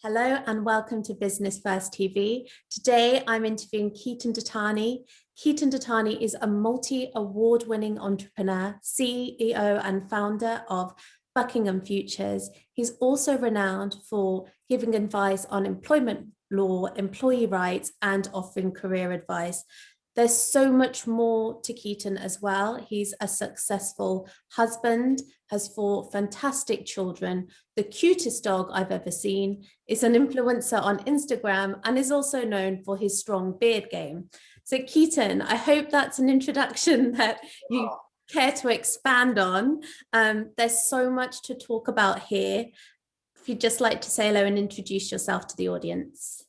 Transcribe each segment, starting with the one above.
Hello and welcome to Business First TV. Today I'm interviewing Ketan Dattani. Ketan Dattani is a multi-award-winning entrepreneur, CEO and founder of Buckingham Futures. He's also renowned for giving advice on employment law, employee rights, and offering career advice. There's so much more to Ketan as well. He's a successful husband, has 4 fantastic children, the cutest dog I've ever seen, is an influencer on Instagram, and is also known for his strong beard game. So Ketan, I hope that's an introduction that you care to expand on. There's so much to talk about here. If you'd just like to say hello and introduce yourself to the audience.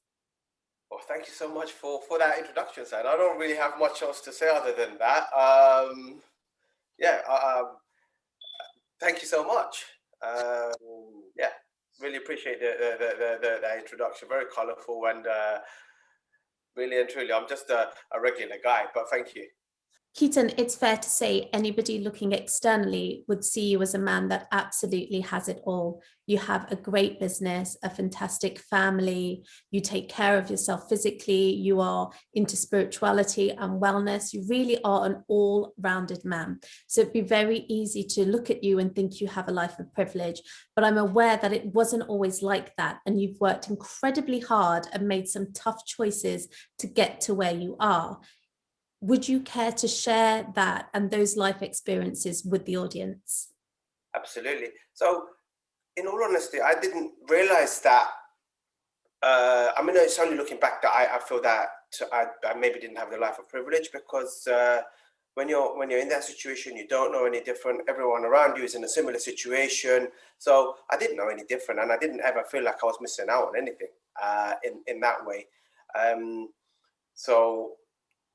Well, thank you so much for that introduction, Sad. I don't really have much else to say other than that. Thank you so much. Really appreciate the introduction. Very colourful and really and truly, I'm just a regular guy, but thank you. Ketan, it's fair to say anybody looking externally would see you as a man that absolutely has it all. You have a great business, a fantastic family, you take care of yourself physically, you are into spirituality and wellness. You really are an all-rounded man. So it'd be very easy to look at you and think you have a life of privilege, but I'm aware that it wasn't always like that. And you've worked incredibly hard and made some tough choices to get to where you are. Would you care to share that and those life experiences with the audience? Absolutely. So, in all honesty, I didn't realize that. It's only looking back that I feel that I maybe didn't have the life of privilege, because when you're in that situation, you don't know any different. Everyone around you is in a similar situation. So I didn't know any different, and I didn't ever feel like I was missing out on anything in that way.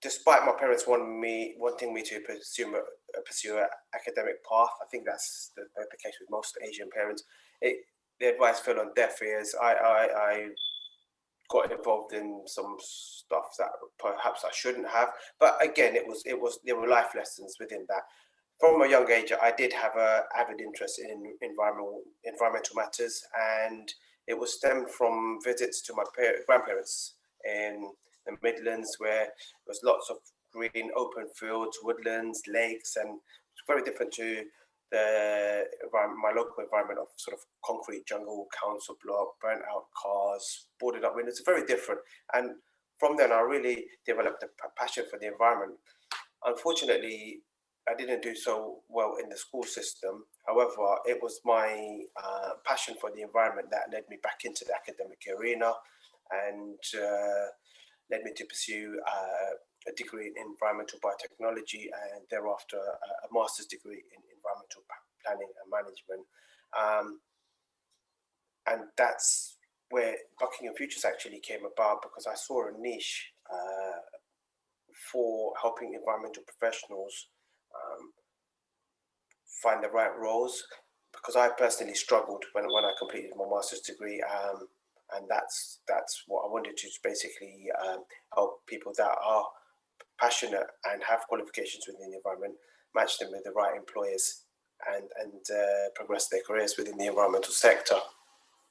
Despite my parents wanting me to pursue an academic path, I think that's the case with most Asian parents. The advice fell on deaf ears. I got involved in some stuff that perhaps I shouldn't have, but again, there were life lessons within that. From a young age, I did have an avid interest in environmental matters, and it was stemmed from visits to my grandparents in the Midlands, where there was lots of green open fields, woodlands, lakes, and it's very different to my local environment of sort of concrete jungle, council block, burnt out cars, boarded up windows. It's very different. And from then I really developed a passion for the environment. Unfortunately, I didn't do so well in the school system. However, it was my passion for the environment that led me back into the academic arena, and led me to pursue a degree in environmental biotechnology, and thereafter a master's degree in environmental planning and management. And that's where Buckingham Futures actually came about, because I saw a niche for helping environmental professionals find the right roles, because I personally struggled when I completed my master's degree. And that's what I wanted to basically help people that are passionate and have qualifications within the environment, match them with the right employers, and progress their careers within the environmental sector.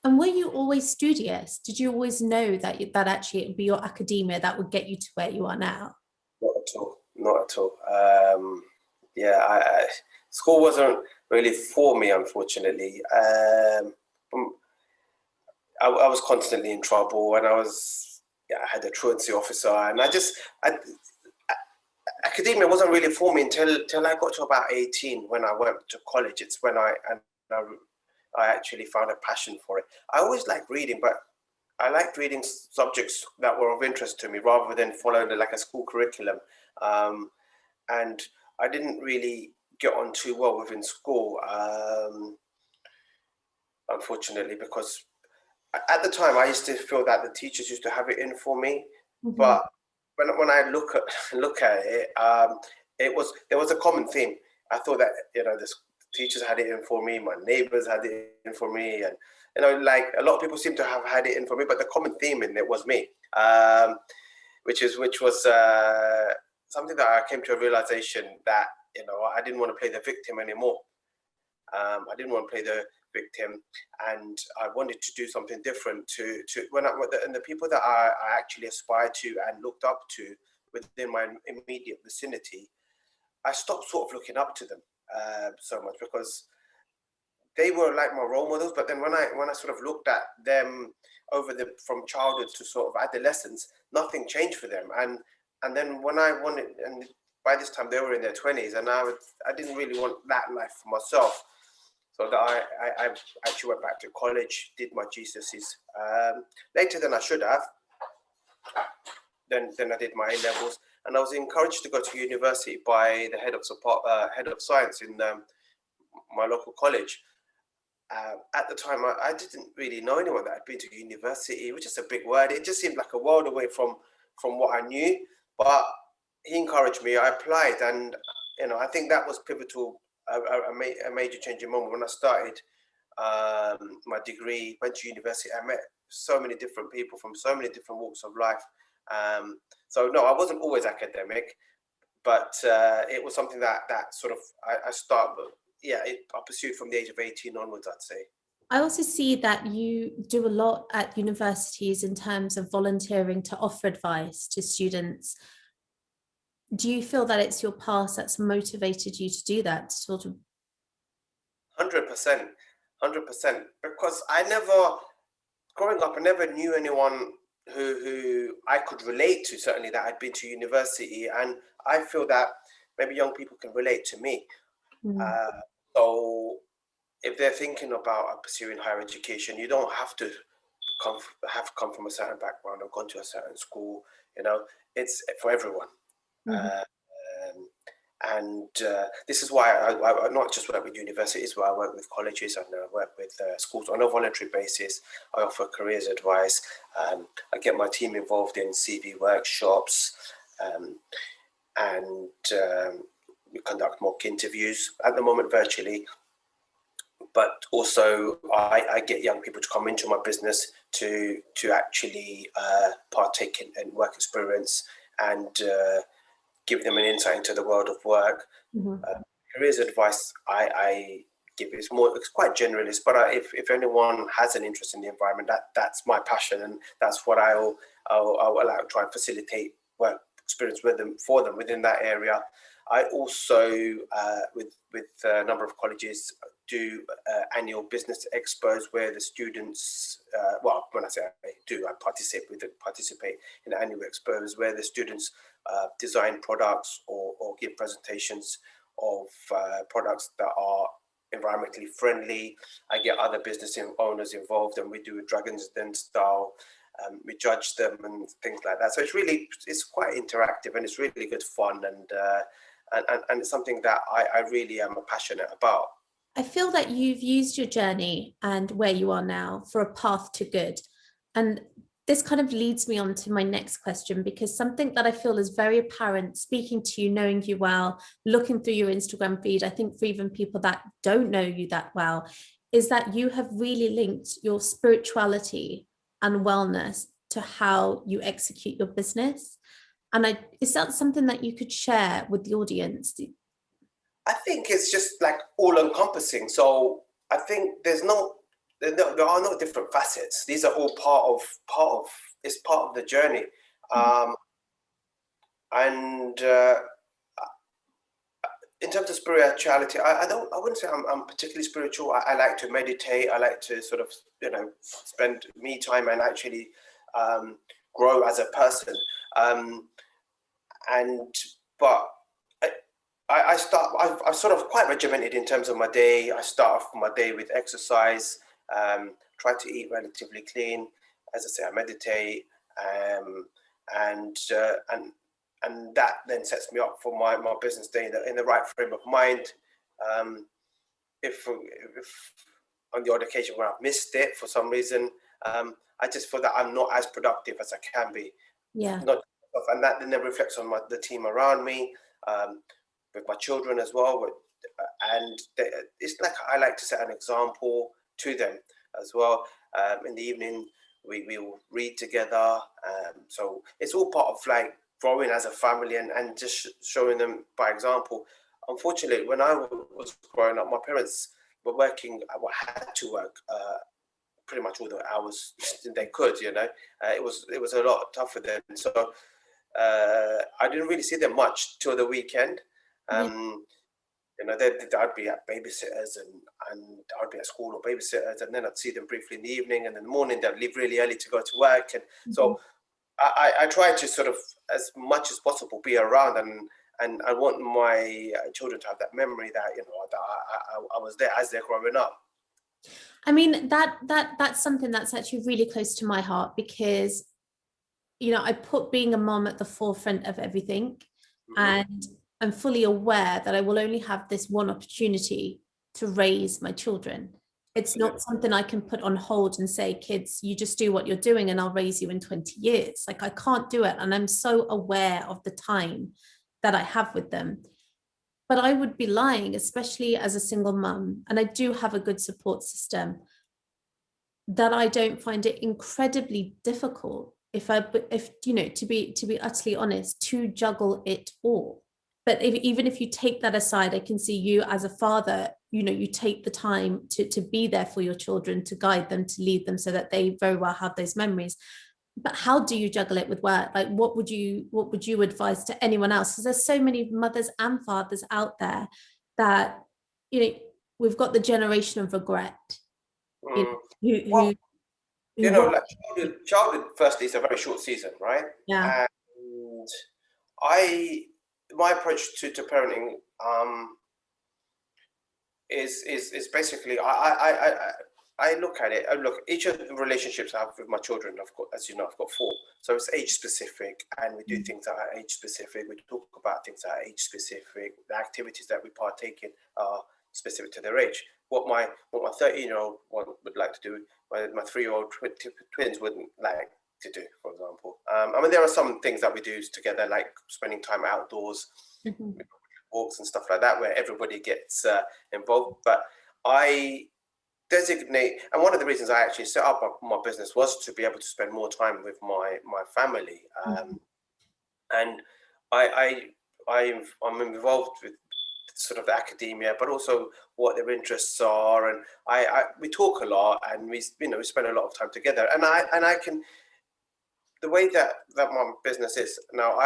And were you always studious? Did you always know that actually it would be your academia that would get you to where you are now? Not at all. Not at all. School wasn't really for me, unfortunately. I was constantly in trouble, and I had a truancy officer, and academia wasn't really for me until I got to about 18, when I went to college. It's when I actually found a passion for it. I always liked reading, but I liked reading subjects that were of interest to me rather than following a school curriculum. And I didn't really get on too well within school, unfortunately, because at the time I used to feel that the teachers used to have it in for me. Mm-hmm. But when I look at it, there was a common theme. I thought that the teachers had it in for me, my neighbors had it in for me, and a lot of people seem to have had it in for me. But the common theme in it was me, which was something that I came to a realization that I didn't want to play the victim anymore. I didn't want to play the victim, and I wanted to do something different and the people that I actually aspired to and looked up to within my immediate vicinity, I stopped sort of looking up to them so much, because they were like my role models. But then when I sort of looked at them from childhood to sort of adolescence, nothing changed for them. And then when I wanted, and by this time they were in their 20s, and I didn't really want that life for myself. So that I actually went back to college, did my GCSEs later than I should have. Then I did my A levels, and I was encouraged to go to university by the head of science in my local college. At the time, I didn't really know anyone that had been to university, which is a big word. It just seemed like a world away from what I knew. But he encouraged me. I applied, and I think that was pivotal, a major changing moment when I started my degree, went to university. I met so many different people from so many different walks of life. So no, I wasn't always academic, but it was something that sort of I pursued from the age of 18 onwards, I'd say. I also see that you do a lot at universities in terms of volunteering to offer advice to students. Do you feel that it's your past that's motivated you to do that, sort of? 100%, 100%. Because growing up, I never knew anyone who I could relate to, certainly that had been to university. And I feel that maybe young people can relate to me. So if they're thinking about pursuing higher education, you don't have to come from a certain background or gone to a certain school. It's for everyone. And this is why I not just work with universities, but I work with colleges, and I work with schools on a voluntary basis. I offer careers advice. I get my team involved in CV workshops, and we conduct mock interviews, at the moment virtually. But also I get young people to come into my business to actually partake in work experience, and give them an insight into the world of work. Careers advice I give it's quite generalist, but if anyone has an interest in the environment, that's my passion, and that's what I'll try and facilitate work experience for them within that area. I also with a number of colleges do annual business expos where the students, when I say I do, I participate in annual expos where the students design products or give presentations of products that are environmentally friendly. I get other business owners involved, and we do a Dragon's Den style. We judge them and things like that. So it's quite interactive, and it's really good fun, and it's something that I really am passionate about. I feel that you've used your journey and where you are now for a path to good. And this kind of leads me on to my next question, because something that I feel is very apparent speaking to you, knowing you well, looking through your Instagram feed, I think for even people that don't know you that well, is that you have really linked your spirituality and wellness to how you execute your business. And is that something that you could share with the audience? I think it's just like all encompassing. So I think there are no different facets. These are all part of the journey. And in terms of spirituality, I wouldn't say I'm particularly spiritual. I like to meditate. I like to sort of spend me time and actually grow as a person. But I'm sort of quite regimented in terms of my day. I start off my day with exercise, try to eat relatively clean. As I say, I meditate, and that then sets me up for my business day in the right frame of mind. If on the odd occasion where I've missed it for some reason, I just feel that I'm not as productive as I can be. Yeah. And that then reflects on the team around me. With my children as well, it's like I like to set an example to them as well. In the evening, we will read together. So it's all part of like growing as a family and just showing them by example. Unfortunately, when I was growing up, my parents were working, had to work pretty much all the hours they could. It was a lot tougher then. So I didn't really see them much till the weekend. I'd be at babysitters and I'd be at school or babysitters, and then I'd see them briefly in the evening, and in the morning they'd leave really early to go to work. And so I try to sort of, as much as possible, be around, and I want my children to have that memory that, that I was there as they're growing up. I mean, that's something that's actually really close to my heart, because, I put being a mom at the forefront of everything. And I'm fully aware that I will only have this one opportunity to raise my children. It's not something I can put on hold and say, kids, you just do what you're doing and I'll raise you in 20 years. Like, I can't do it. And I'm so aware of the time that I have with them. But I would be lying, especially as a single mum, and I do have a good support system, that I don't find it incredibly difficult, to be utterly honest, to juggle it all. But even if you take that aside, I can see you as a father, you take the time to be there for your children, to guide them, to lead them, so that they very well have those memories. But how do you juggle it with work? Like, what would you advise to anyone else? Because there's so many mothers and fathers out there that, we've got the generation of regret. Childhood firstly is a very short season, right? Yeah. And my approach to parenting is basically, I look at it. Each of the relationships I have with my children, I've got, as you know, I've got 4. So it's age specific, and we do things that are age specific. We talk about things that are age specific. The activities that we partake in are specific to their age. What my 13-year-old one would like to do, my 3-year-old twins wouldn't like to do, for example. I mean, there are some things that we do together, like spending time outdoors, walks and stuff like that, where everybody gets involved. But I designate, and one of the reasons I actually set up my business was to be able to spend more time with my family. And I'm involved with sort of the academia, but also what their interests are, and we talk a lot, and we spend a lot of time together. And I can, the way that my business is now,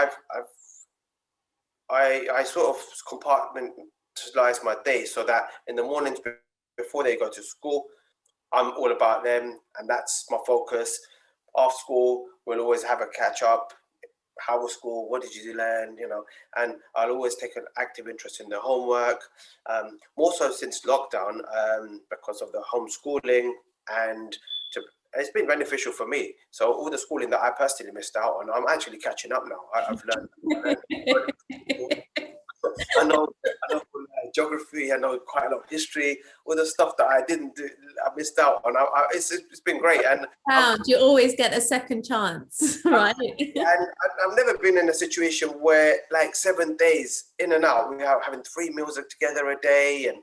I sort of compartmentalize my day, so that in the mornings before they go to school, I'm all about them, and that's my focus. After school, we'll always have a catch up. How was school? What did you learn? And I'll always take an active interest in the homework. More so since lockdown, because of the homeschooling, and it's been beneficial for me. So all the schooling that I personally missed out on, I'm actually catching up now. I've learned. I know geography. I know quite a lot of history. All the stuff that I didn't do, I missed out on. It's been great. And you always get a second chance, right? And I've never been in a situation where, like, 7 days in and out, we are having 3 meals together a day, and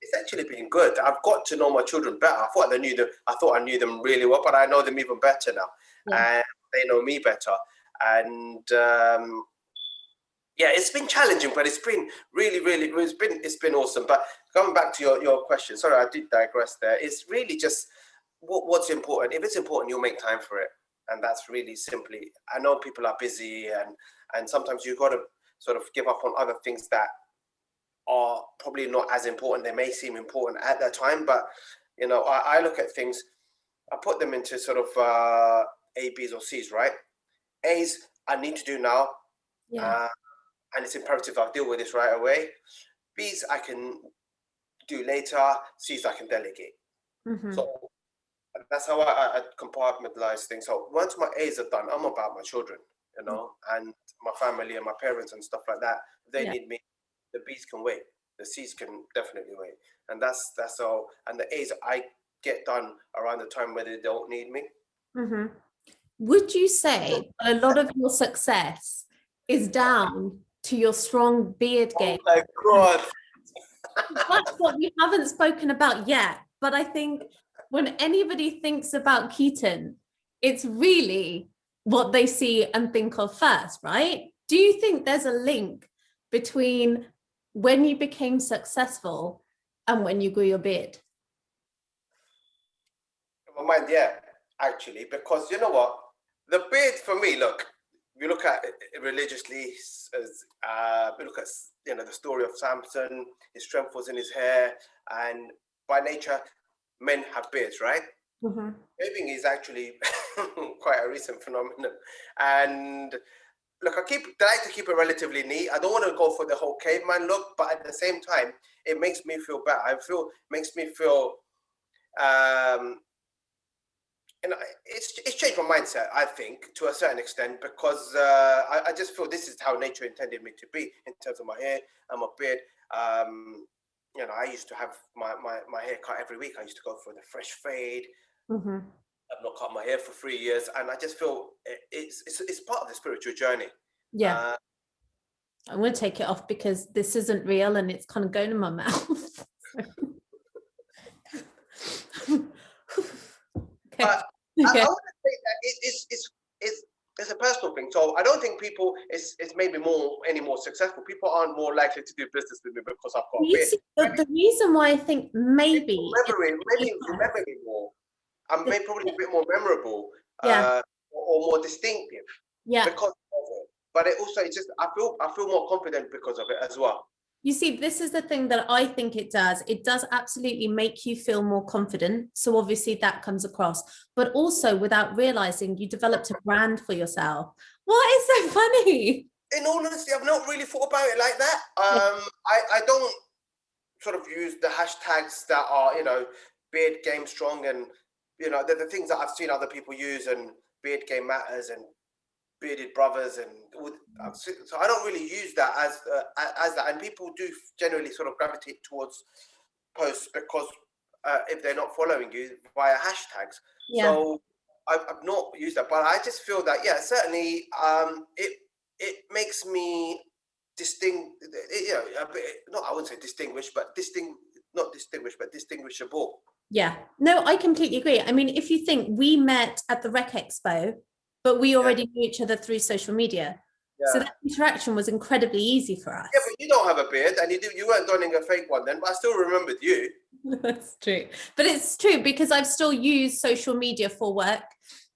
it's actually been good. I've got to know my children better. I thought I knew them really well, but I know them even better now, and they know me better. And it's been challenging, but it's been really, really, it's been awesome. But coming back to your question, sorry, I did digress there. It's really just what's important. If it's important, you'll make time for it. And that's really simply, I know people are busy, and sometimes you've got to sort of give up on other things that are probably not as important. They may seem important at that time, but I look at things, I put them into sort of A, B's or C's, right? A's, I need to do now. And it's imperative I'll deal with this right away. B's, I can do later. C's, I can delegate. So that's how I compartmentalize things. So once my A's are done, I'm about my children, and my family and my parents and stuff like that. If they need me, the B's can wait. The C's can definitely wait. And that's all. And the A's I get done around the time where they don't need me. Would you say that a lot of your success is down to your strong beard game? Oh my God. That's what we haven't spoken about yet. But I think when anybody thinks about Ketan, it's really what they see and think of first, right? Do you think there's a link between when you became successful And when you grew your beard? In my mind, yeah, actually, because you know what? The beard for me, look, we look at it religiously, as we look at, you know, the story of Samson, his strength was in his hair, and by nature, men have beards, right? Mm-hmm. Shaving is actually quite a recent phenomenon. And look, I like to keep it relatively neat. I don't want to go for the whole caveman look, but at the same time, it makes me feel better. Makes me feel, and it's changed my mindset, I think, to a certain extent, because I just feel this is how nature intended me to be in terms of my hair and my beard. You know, I used to have my hair cut every week. I used to go for the fresh fade. Mm-hmm. I've not cut my hair for 3 years, and I just feel it's part of the spiritual journey. Yeah. I'm going to take it off because this isn't real and it's kind of going in my mouth. Okay. But I want to say that it's a personal thing. So I don't think people is maybe any more successful. People aren't more likely to do business with me because I've got a beard. The reason why I think maybe remember me more. I'm probably a bit more memorable, yeah, or more distinctive, yeah. because of it. But it's just I feel more confident because of it as well. You see, this is the thing that I think it does. It does absolutely make you feel more confident. So obviously that comes across, but also without realizing you developed a brand for yourself. What is so funny? In all honesty, I've not really thought about it like that. I don't sort of use the hashtags that are, you know, beard game strong, and you know, the things that I've seen other people use, and beard game matters, and bearded brothers, and so I don't really use that as that. And people do generally sort of gravitate towards posts because if they're not following you via hashtags. Yeah. So I've not used that, but I just feel that, yeah, certainly it makes me distinct, you know, a bit, not, I wouldn't say distinguished, but not distinguished, but distinguishable. Yeah, no, I completely agree. I mean, if you think we met at the Rec Expo, but we already knew each other through social media. Yeah. So that interaction was incredibly easy for us. Yeah, but you don't have a beard, and you weren't donning a fake one then, but I still remembered you. That's true. But it's true because I've still used social media for work.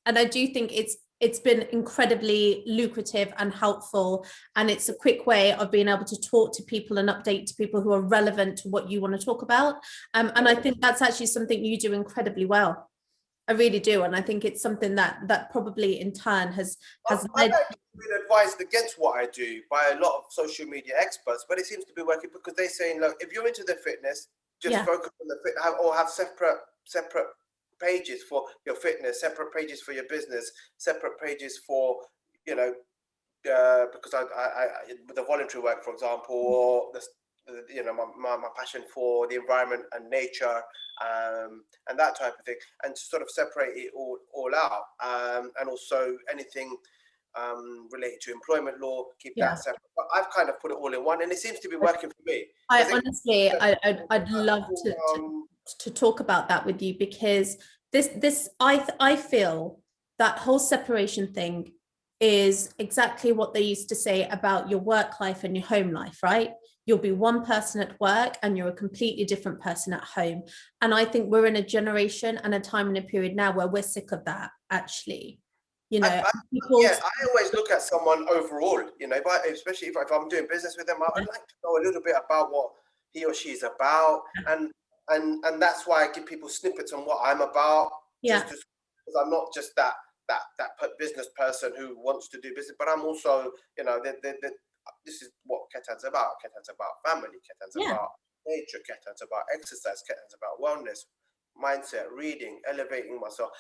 And I do think it's been incredibly lucrative and helpful. And it's a quick way of being able to talk to people and update to people who are relevant to what you want to talk about. And I think that's actually something you do incredibly well. I really do. And I think it's something that probably in turn has I've led. actually been advised against what I do by a lot of social media experts, but it seems to be working because they're saying, look, if you're into the fitness, just focus on the fit, or have separate pages for your fitness, separate pages for your business, separate pages for, you know, because I with the voluntary work, for example, or you know, my passion for the environment and nature, and that type of thing, and to sort of separate it all out, and also anything related to employment law, keep that separate. But I've kind of put it all in one, and it seems to be working for me. I'd love to talk about that with you, because I feel that whole separation thing is exactly what they used to say about your work life and your home life, right? You'll be one person at work and you're a completely different person at home. And I think we're in a generation and a time and a period now where we're sick of that, actually. You know, I always look at someone overall, you know, especially if I'm doing business with them, I'd like to know a little bit about what he or she is about. And that's why I give people snippets on what I'm about. Just because I'm not just that business person who wants to do business, but I'm also, you know, this is what Ketan's about. Ketan's about family. Ketan's about nature. Ketan's about exercise. Ketan's about wellness, mindset, reading, elevating myself.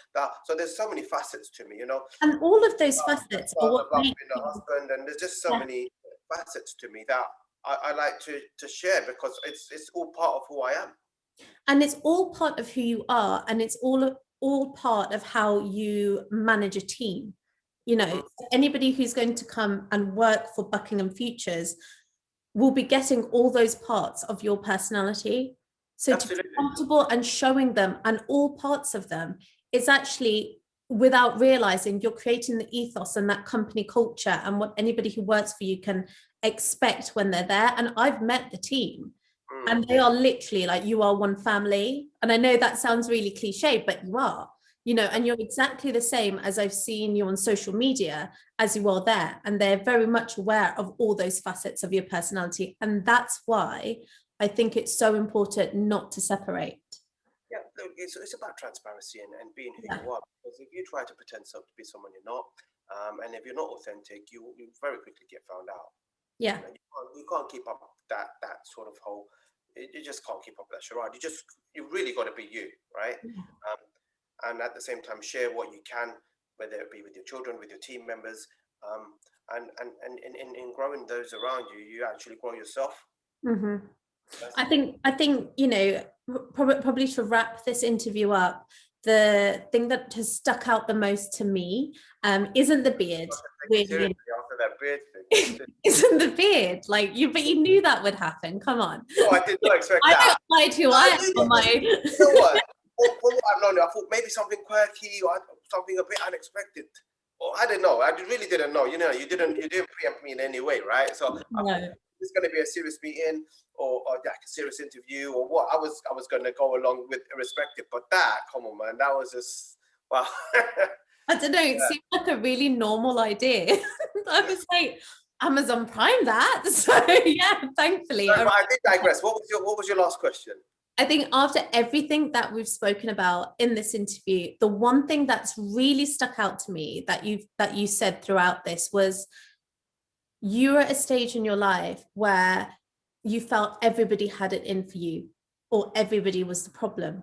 So there's so many facets to me, you know. And all of those facets are what being a husband, and there's just so many facets to me that I like to share, because it's all part of who I am. And it's all part of who you are, and it's all part of how you manage a team. You know, anybody who's going to come and work for Buckingham Futures will be getting all those parts of your personality. So Absolutely. To be comfortable and showing them and all parts of them, it's actually, without realizing, you're creating the ethos and that company culture and what anybody who works for you can expect when they're there. And I've met the team. And they are literally like, you are one family. And I know that sounds really cliche, but you are, and you're exactly the same as I've seen you on social media as you are there. And they're very much aware of all those facets of your personality. And that's why I think it's so important not to separate. Yeah, look, it's about transparency and being who Yeah. you are. Because if you try to pretend to be someone you're not, and if you're not authentic, you very quickly get found out. Yeah. You can't keep up that sort of whole. You just can't keep up that charade. You really got to be you, right? And at the same time, share what you can, whether it be with your children, with your team members, and in growing those around you, you actually grow yourself. Mm-hmm. I think probably to wrap this interview up, the thing that has stuck out the most to me isn't the beard. Seriously, after that beard thing, isn't the beard, like but you knew that would happen. Come on. No, I did not expect I that. don't lie to I am on my. You know what? From what I've known, I thought maybe something quirky or something a bit unexpected. Or I don't know. I really didn't know. You didn't preempt me in any way, right? So I thought it's going to be a serious meeting or like a serious interview or what. I was going to go along with irrespective, but come on, man, that was just wow. I don't know. It seemed like a really normal idea. I was like, Amazon Prime that. So yeah, thankfully. No, I did digress. What was your last question? I think after everything that we've spoken about in this interview, the one thing that's really stuck out to me that you said throughout this was you were at a stage in your life where you felt everybody had it in for you or everybody was the problem.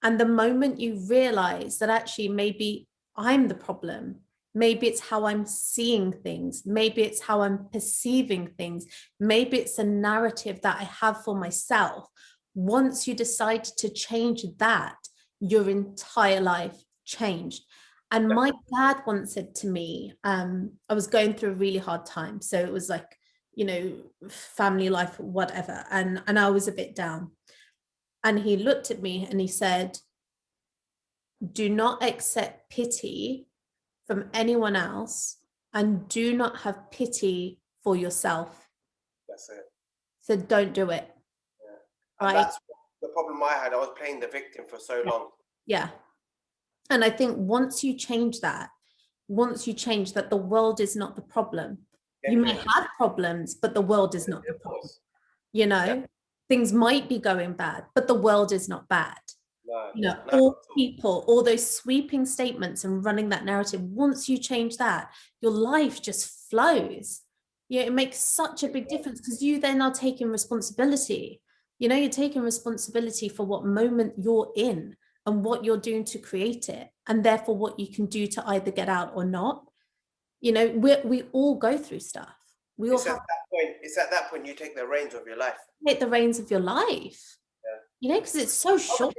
And the moment you realize that actually maybe I'm the problem, maybe it's how I'm seeing things, maybe it's how I'm perceiving things, maybe it's a narrative that I have for myself. Once you decide to change that, your entire life changed. And my dad once said to me, I was going through a really hard time. So it was like, family life, whatever. And I was a bit down. And he looked at me and he said, do not accept pity from anyone else and do not have pity for yourself. That's it. So don't do it. Yeah. And that's the problem I had. I was playing the victim for so long. Yeah. And I think once you change that, the world is not the problem. You may have problems, but the world is not the problem. Things might be going bad, but the world is not bad. All people, all those sweeping statements and running that narrative, once you change that, your life just flows. It makes such a big difference because you then are taking responsibility. You're taking responsibility for what moment you're in and what you're doing to create it, and therefore what you can do to either get out or not. We all go through stuff. It's at that point you take the reins of your life. Take the reins of your life. Because it's so short.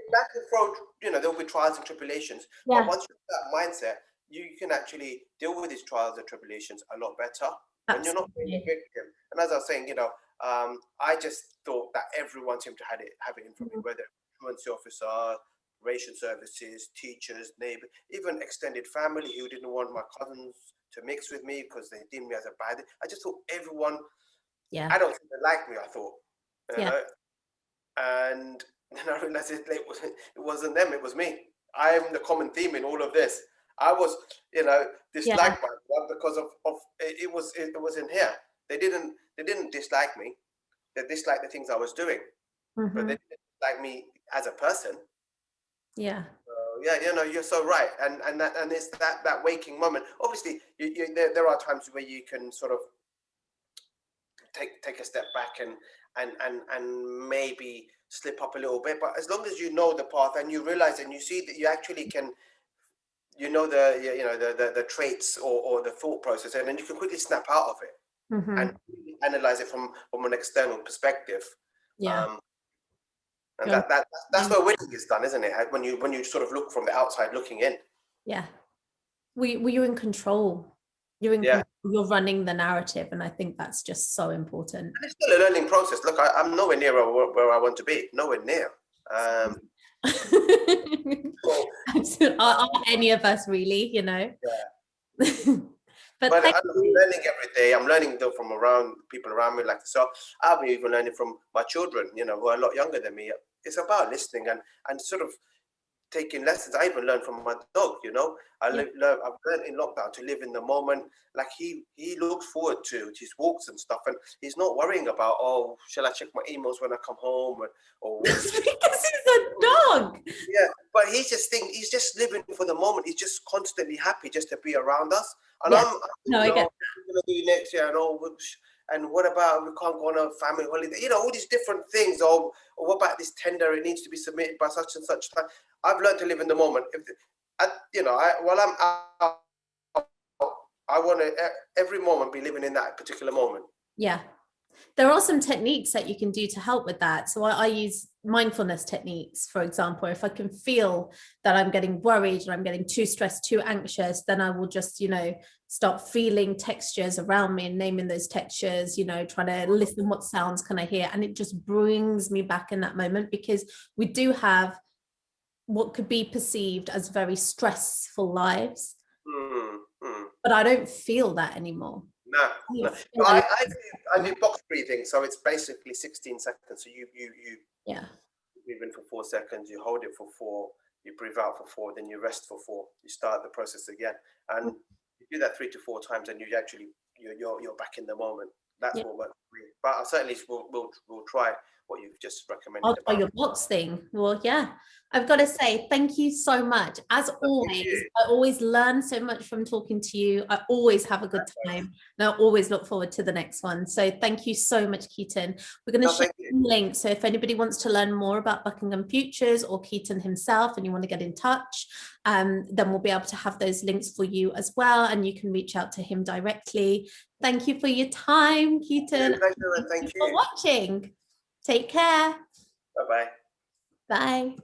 There'll be trials and tribulations. But once you have that mindset, you can actually deal with these trials and tribulations a lot better. And you're not being a victim. And as I was saying, I just thought that everyone seemed to have it in for me, whether truancy officer, ration services, teachers, neighbors, even extended family who didn't want my cousins to mix with me because they deemed me as a bad. I just thought everyone, I don't think they liked me, I thought. You know? And then I realized it wasn't them, it was me. I am the common theme in all of this. I was, disliked by everyone because of it was in here. They didn't dislike me. They disliked the things I was doing, but they didn't dislike me as a person. Yeah. You're so right, and it's that waking moment. Obviously, there are times where you can sort of take a step back and maybe slip up a little bit, but as long as you know the path and you realize and you see that you actually can, the traits or the thought process, and then you can quickly snap out of it and analyze it from an external perspective. And that's where winning is done, isn't it? When you sort of look from the outside looking in. Yeah. You're in control. You're running the narrative, and I think that's just so important. And it's still a learning process. Look, I'm nowhere near where I want to be. Nowhere near. Are any of us really? Yeah. But thank I'm you. learning every day. I'm learning though from around people around me, like so. I've been even learning from my children, you know, who are a lot younger than me. It's about listening and sort of taking lessons. I even learned from my dog, you know. Yeah. I've learned in lockdown to live in the moment. Like he looks forward to his walks and stuff, and he's not worrying about, oh, shall I check my emails when I come home, or Because he's a dog. yeah. But he's just living for the moment. He's just constantly happy just to be around us. And Yeah. I'm No, you I know, get. what we're gonna do next year, and and what about we can't go on a family holiday? You know, all these different things. Or what about this tender? It needs to be submitted by such and such time. I've learned to live in the moment. While I'm out, I want to every moment be living in that particular moment. Yeah. There are some techniques that you can do to help with that. So I use mindfulness techniques, for example. If I can feel that I'm getting worried or I'm getting too stressed, too anxious, then I will just, start feeling textures around me and naming those textures, trying to listen, what sounds can I hear? And it just brings me back in that moment, because we do have what could be perceived as very stressful lives, but I don't feel that anymore. No, no. So I do box breathing. So it's basically 16 seconds. So you Yeah. breathe in for 4 seconds, you hold it for 4, you breathe out for 4, then you rest for 4. You start the process again, and you do that 3 to 4 times, and you're back in the moment. That's Yeah. what works for me. But I certainly we'll try what you've just recommended I'll try about. your box thing. Well, yeah, I've got to say thank you so much. As always, I always learn so much from talking to you. I always have a good time, and I always look forward to the next one. So thank you so much, Ketan. We're going to share some links. So if anybody wants to learn more about Buckingham Futures or Ketan himself, and you want to get in touch, then we'll be able to have those links for you as well, and you can reach out to him directly. Thank you for your time, Ketan. Thank you. For watching. Take care. Bye-bye. Bye.